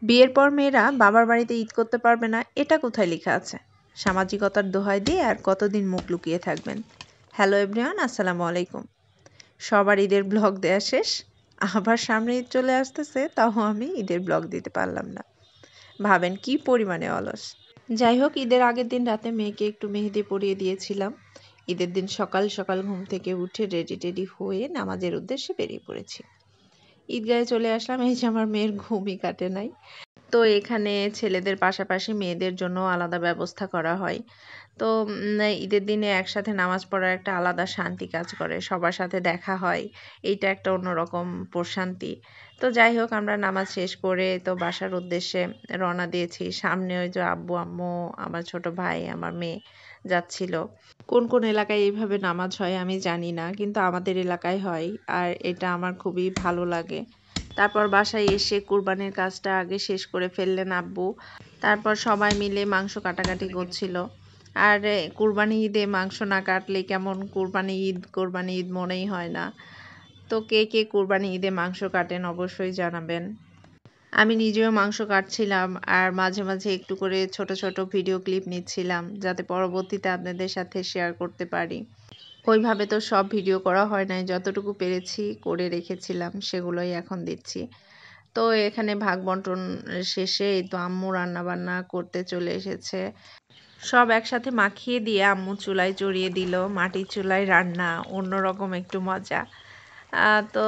বিয়ের পর মেয়েরা বাবার বাড়িতে ঈদ করতে পারবে না, এটা কোথায় লেখা আছে? সামাজিকতার দোহাই দিয়ে আর কতদিন মুখ লুকিয়ে থাকবেন? হ্যালো এভরিওয়ান, আসসালামু আলাইকুম। সবার ঈদের ব্লগ দেয়া শেষ, আবার সামনে ঈদ চলে আসতেছে, তাও আমি ঈদের ব্লগ দিতে পারলাম না। ভাবেন কি পরিমাণে অলস। যাই হোক, ঈদের আগের দিন রাতে মেয়েকে একটু মেহেদি পরিয়ে দিয়েছিলাম। ঈদের দিন সকাল সকাল ঘুম থেকে উঠে রেডি টেডি হয়ে নামাজের উদ্দেশ্যে বেরিয়ে পড়েছি। ঈদগাহে চলে আসলাম, এই যে আমার মেয়ের ঘুমই কাটে নাই। তো এখানে ছেলেদের পাশাপাশি মেয়েদের জন্য আলাদা ব্যবস্থা করা হয়। তো ঈদের দিনে একসাথে নামাজ পড়ার একটা আলাদা শান্তি কাজ করে, সবার সাথে দেখা হয়, এইটা একটা অন্যরকম প্রশান্তি। তো যাই হোক, আমরা নামাজ শেষ করে তো বাসার উদ্দেশ্যে রওনা দিয়েছি। সামনে ওই যে আব্বু আম্মু, আমার ছোট ভাই, আমার মেয়ে যাচ্ছিল। কোন কোন এলাকায় এইভাবে নামাজ হয় আমি জানি না, কিন্তু আমাদের এলাকায় হয়, আর এটা আমার খুবই ভালো লাগে। তারপর বাসায় এসে কুরবানির কাজটা আগে শেষ করে ফেললেন আব্বু। তারপর সবাই মিলে মাংস কাটাকাটি করছিল। আর কুরবানি ঈদে মাংস না কাটলে কেমন কোরবানি ঈদ মনেই হয় না। তো কে কে কুরবানি ঈদে মাংস কাটেন অবশ্যই জানাবেন। আমি নিজেও মাংস কাটছিলাম, আর মাঝে মাঝে একটু করে ছোট ছোট ভিডিও ক্লিপ নিচ্ছিলাম, যাতে পরবর্তীতে আপনাদের সাথে শেয়ার করতে পারি। ওইভাবে তো সব ভিডিও করা হয় নাই, যতটুকু পেরেছি করে রেখেছিলাম সেগুলোই এখন দিচ্ছি। তো এখানে ভাগ বন্টন শেষে এই তো আম্মু রান্না বান্না করতে চলে এসেছে। সব একসাথে মাখিয়ে দিয়ে আম্মু চুলায় চড়িয়ে দিল। মাটির চুলায় রান্না, অন্যরকম একটু মজা। তো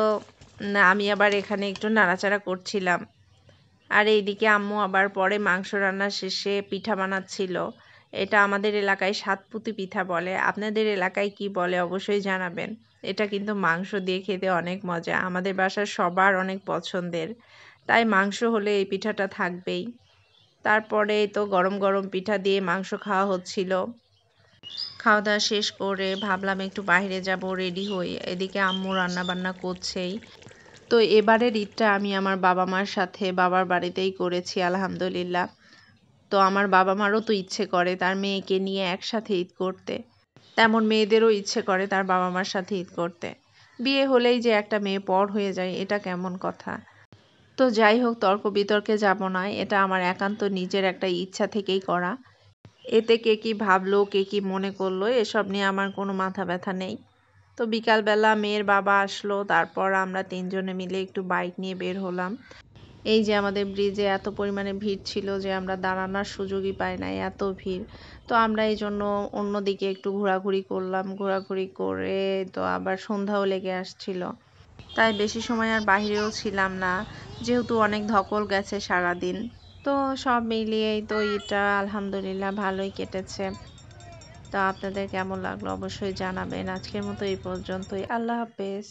আমি আবার এখানে একটু নাড়াচাড়া করছিলাম। আর এইদিকে আম্মু আবার পরে মাংস রান্না শেষে পিঠা বানাচ্ছিল। এটা আমাদের এলাকায় সাতপুতি পিঠা বলে, আপনাদের এলাকায় কি বলে অবশ্যই জানাবেন। এটা কিন্তু মাংস দিয়ে খেতে অনেক মজা, আমাদের বাসার সবার অনেক পছন্দের, তাই মাংস হলে এই পিঠাটা থাকবেই। তারপরে তো গরম গরম পিঠা দিয়ে মাংস খাওয়া হচ্ছিল। খাওয়া দাওয়া শেষ করে ভাবলাম একটু বাইরে যাব, রেডি হই। এদিকে আম্মু রান্না বান্না করছেই। তো এবারের ঈদটা আমি আমার বাবা মার সাথে বাবার বাড়িতেই করেছি আলহামদুলিল্লাহ। তো আমার বাবা মারও তো ইচ্ছে করে তার মেয়েকে নিয়ে একসাথে ঈদ করতে, তেমন মেয়েদেরও ইচ্ছে করে তার বাবা মার সাথে ঈদ করতে। বিয়ে হলেই যে একটা মেয়ে পর হয়ে যায়, এটা কেমন কথা? তো যাই হোক, তর্ক বিতর্কে যাব না, এটা আমার একান্ত নিজের একটা ইচ্ছা থেকেই করা। এতে কে কি ভাবলো, কে কি মনে করলো, এসব নিয়ে আমার কোনো মাথা ব্যথা নেই। তো বিকালবেলা মেয়ের বাবা আসলো, তারপর আমরা তিনজনে মিলে একটু বাইক নিয়ে বের হলাম। এই যে আমাদের ব্রিজে এত পরিমাণে ভিড় ছিল যে আমরা দাঁড়ানোর সুযোগই পাই নাই, এত ভিড়। তো আমরা এই জন্য অন্যদিকে একটু ঘোরাঘুরি করলাম, ঘোরাঘুরি করে তো আবার সন্ধ্যাও লেগে আসছিল, তাই বেশি সময় আর বাহিরেও ছিলাম না, যেহেতু অনেক ধকল গেছে সারাদিন। তো সব মিলিয়েই তো এটা আলহামদুলিল্লাহ ভালোই কেটেছে। তো আপনাদের কেমন লাগলো অবশ্যই জানাবেন। আজকের মতো এই পর্যন্তই, আল্লাহ হাফেজ।